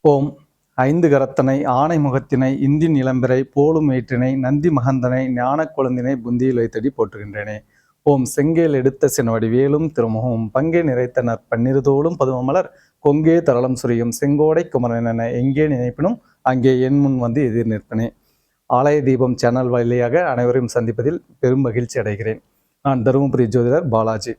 ஓம் ஐந்து கரத்தனை ஆணை முகத்தினை இந்தின் இளம்பிறை போலும் ஏற்றினை நந்தி மகந்தனை ஞானக் குழந்தினை புந்தியில் வைத்தடி போற்றுகின்றேனே. ஓம் செங்கேல் எடுத்த சினவடி வேலும் திருமுகம் பங்கே நிறைத்தனர் பன்னிருதோளும் பதுமமலர் கொங்கே தரளம் சுரியும் செங்கோடை குமரனென எங்கே நினைப்பினும் அங்கே என் முன் வந்து எதிர் நிற்பனே. ஆலய தீபம் சேனல் வழியாக அனைவரையும் சந்திப்பதில் பெரும் மகிழ்ச்சி அடைகிறேன். நான் தருமபுரி ஜோதிடர் பாலாஜி.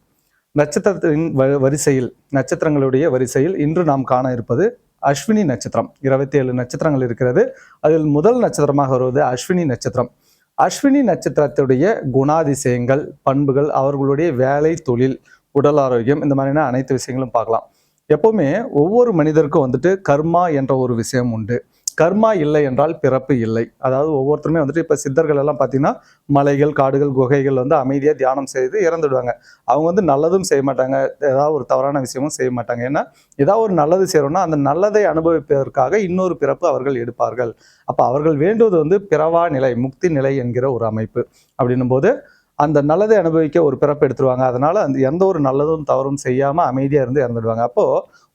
நட்சத்திரத்தின் வரிசையில் நட்சத்திரங்களுடைய வரிசையில் இன்று நாம் காண இருப்பது அஸ்வினி நட்சத்திரம். 27 நட்சத்திரங்கள் இருக்கிறது. அதில் முதல் நட்சத்திரமாக வருவது அஸ்வினி நட்சத்திரம். அஸ்வினி நட்சத்திரத்துடைய குணாதிசயங்கள், பண்புகள், அவர்களுடைய வேலை, தொழில், உடல் ஆரோக்கியம், இந்த மாதிரியான அனைத்து விஷயங்களும் பார்க்கலாம். எப்பவுமே ஒவ்வொரு மனிதருக்கும் வந்துட்டு கர்மா என்ற ஒரு விஷயம் உண்டு. கர்மா இல்லை என்றால் பிறப்பு இல்லை. அதாவது ஒவ்வொருத்தருமே வந்துட்டு இப்போ சித்தர்கள் எல்லாம் பார்த்தீங்கன்னா மலைகள், காடுகள், குகைகள் வந்து அமைதியாக தியானம் செய்து இறந்துடுவாங்க. அவங்க வந்து நல்லதும் செய்ய மாட்டாங்க, ஏதாவது ஒரு தவறான விஷயமும் செய்ய மாட்டாங்க. ஏன்னா ஏதாவது ஒரு நல்லது செய்யறோம்னா அந்த நல்லதை அனுபவிப்பதற்காக இன்னொரு பிறப்பு அவர்கள் எடுப்பார்கள். அப்போ அவர்கள் வேண்டுவது வந்து பிறவா நிலை, முக்தி நிலை என்கிற ஒரு அமைப்பு. அப்படின்னும் போது அந்த நல்லதை அனுபவிக்க ஒரு பிறப்பு எடுத்துருவாங்க. அதனால அந்த எந்த ஒரு நல்லதும் தவறும் செய்யாம அமைதியா இருந்து இறந்துடுவாங்க. அப்போ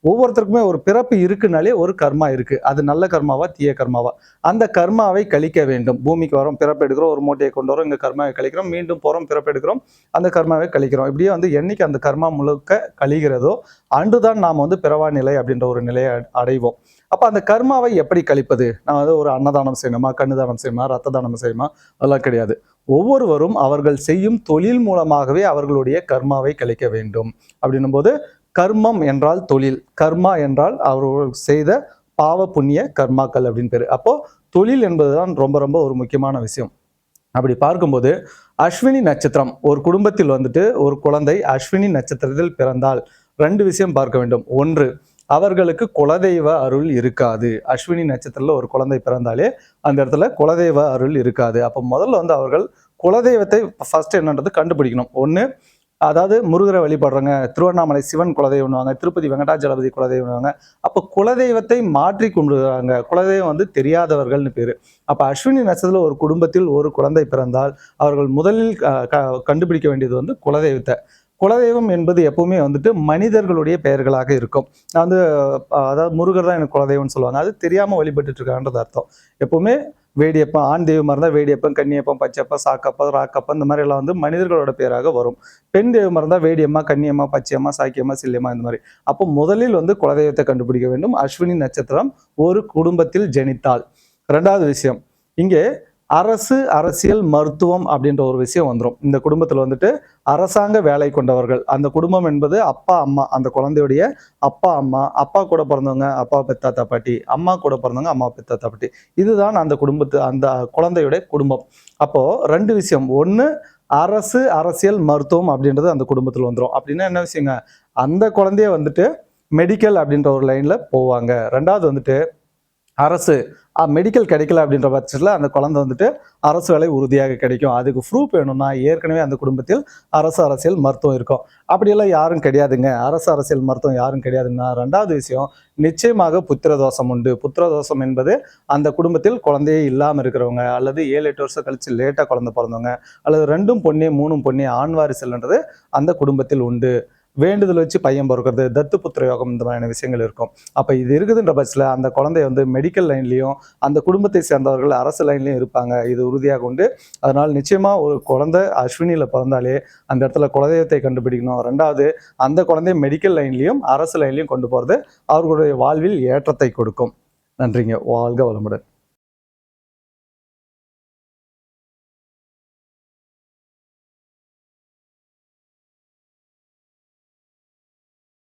ஒவ்வொருத்தருக்குமே ஒரு பிறப்பு இருக்குனாலே ஒரு கர்மா இருக்கு. அது நல்ல கர்மாவா தீய கர்மாவா, அந்த கர்மாவை கழிக்க வேண்டும். பூமிக்கு வரோம், பிறப்பு எடுக்கிறோம், ஒரு மூட்டையை கொண்டு வரோம், இங்க கர்மாவை கழிக்கிறோம், மீண்டும் போறோம், பிறப்பு எடுக்கிறோம், அந்த கர்மாவை கழிக்கிறோம். இப்படியே வந்து என்னைக்கு அந்த கர்மா முழுக்க கழிகிறதோ அன்றுதான் நாம் வந்து பிறவா நிலை அப்படின்ற ஒரு நிலையை அடைவோம். அப்ப அந்த கர்மாவை எப்படி கழிப்பது? நான் வந்து ஒரு அன்னதானம் செய்யணுமா, கண்ணுதானம் செய்யணுமா, ரத்த தானம் செய்யணுமா, அதெல்லாம் கிடையாது. ஒவ்வொருவரும் அவர்கள் செய்யும் தொழில் மூலமாகவே அவர்களுடைய கர்மாவை கழிக்க வேண்டும். அப்படின்னும் போது கர்மம் என்றால் தொழில், கர்மா என்றால் அவர்கள் செய்த பாவ புண்ணிய கர்மாக்கள் அப்படின்னு பேரு. அப்போ தொழில் என்பதுதான் ரொம்ப ரொம்ப ஒரு முக்கியமான விஷயம். அப்படி பார்க்கும்போது அஸ்வினி நட்சத்திரம் ஒரு குடும்பத்தில் வந்துட்டு ஒரு குழந்தை அஸ்வினி நட்சத்திரத்தில் பிறந்தால் 2 விஷயம் பார்க்க வேண்டும். ஒன்று, அவர்களுக்கு குலதெய்வ அருள் இருக்காது. அஸ்வினி நட்சத்திரத்தில் ஒரு குழந்தை பிறந்தாலே அந்த இடத்துல குலதெய்வ அருள் இருக்காது. அப்போ முதல்ல வந்து அவர்கள் குலதெய்வத்தை ஃபர்ஸ்ட் என்னன்றது கண்டுபிடிக்கணும். ஒன்று, அதாவது முருகரை வழிபடுறாங்க, திருவண்ணாமலை சிவன் குலதெய்வம்னுவாங்க, திருப்பதி வெங்கடாஜலபதி குலதெய்வம்னுவாங்க. அப்போ குலதெய்வத்தை மாற்றி கொண்டுறாங்க. குலதெய்வம் வந்து தெரியாதவர்கள்னு பேரு. அப்போ அஸ்வினி நட்சத்திரத்தில் ஒரு குடும்பத்தில் ஒரு குழந்தை பிறந்தால் அவர்கள் முதலில் கண்டுபிடிக்க வேண்டியது வந்து குலதெய்வத்தை. குலதெய்வம் என்பது எப்பவுமே வந்துட்டு மனிதர்களுடைய பெயர்களாக இருக்கும். நான் வந்து அதாவது முருகர் தான் எனக்கு குலதெய்வம்னு சொல்லுவாங்க. அது தெரியாமல் வழிபட்டு இருக்கான்றது அர்த்தம். எப்பவுமே வேடியப்பன், ஆண் தெய்வமாக இருந்தால் வேடியப்பன், கன்னியப்பன், பச்சையப்பன், சாக்கப்பன், ராக்கப்பன், இந்த மாதிரி எல்லாம் வந்து மனிதர்களோட பேராக வரும். பெண் தெய்வமாக இருந்தால் வேடியம்மா, கன்னியம்மா, பச்சையம்மா, சாக்கியம்மா, சில்லியம்மா, இந்த மாதிரி. அப்போ முதலில் வந்து குலதெய்வத்தை கண்டுபிடிக்க வேண்டும். அஸ்வினி நட்சத்திரம் ஒரு குடும்பத்தில் ஜனித்தால். 2வது விஷயம், இங்கே அரசு, அரசியல், மருத்துவம் அப்படின்ற ஒரு விஷயம் வந்துடும். இந்த குடும்பத்தில் வந்துட்டு அரசாங்க வேலை கொண்டவர்கள், அந்த குடும்பம் என்பது அப்பா அம்மா, அந்த குழந்தையுடைய அப்பா அம்மா, அப்பா கூட பிறந்தவங்க அப்பா பெத்தாத்தா பாட்டி, அம்மா கூட பிறந்தவங்க அம்மா பெத்தாத்தா பாட்டி, இதுதான் அந்த குடும்பத்து அந்த குழந்தையுடைய குடும்பம். அப்போ 2 விஷயம். ஒன்று, அரசு, அரசியல், மருத்துவம் அப்படின்றது அந்த குடும்பத்தில் வந்துடும். அப்படின்னா என்ன விஷயங்க, அந்த குழந்தைய வந்துட்டு மெடிக்கல் அப்படின்ற ஒரு லைன்ல போவாங்க. 2வது வந்துட்டு அரசு மெடிக்கல் கிடைக்கல அப்படின்ற பட்சத்தில் அந்த குழந்தை வந்துட்டு அரசு வேலை உறுதியாக கிடைக்கும். அதுக்கு ப்ரூஃப் வேணும்னா ஏற்கனவே அந்த குடும்பத்தில் அரசு, அரசியல், மருத்துவம் இருக்கும். அப்படியெல்லாம் யாரும் கிடையாதுங்க, அரசு, அரசியல், மருத்துவம் யாரும் கிடையாதுன்னா 2வது விஷயம், நிச்சயமாக புத்திரதோஷம் உண்டு. புத்திரதோஷம் என்பது அந்த குடும்பத்தில் குழந்தையே இல்லாமல் இருக்கிறவங்க, அல்லது 7-8 வருஷம் கழிச்சு லேட்டாக குழந்தை பிறந்தவங்க, அல்லது 2 பொண்ணே 3 பொண்ணே ஆண் வாரிசுன்றது அந்த குடும்பத்தில் உண்டு. வேண்டுதல் வச்சு பையன் பிறக்கிறது, தத்து புத்திர யோகம், இந்த மாதிரியான விஷயங்கள் இருக்கும். அப்போ இது இருக்குதுன்ற பட்சத்தில் அந்த குழந்தைய வந்து மெடிக்கல் லைன்லையும் அந்த குடும்பத்தை சேர்ந்தவர்கள் அரசு லைன்லையும் இருப்பாங்க. இது உறுதியாக உண்டு. அதனால் நிச்சயமாக ஒரு குழந்தை அஸ்வினியில் பிறந்தாலே அந்த இடத்துல குலதெய்வத்தை கண்டுபிடிக்கணும். 2வது, அந்த குழந்தைய மெடிக்கல் லைன்லையும் அரசு லைன்லையும் கொண்டு போகிறது அவர்களுடைய வாழ்வில் ஏற்றத்தை கொடுக்கும். நன்றிங்க. வாழ்க வளமுடன்.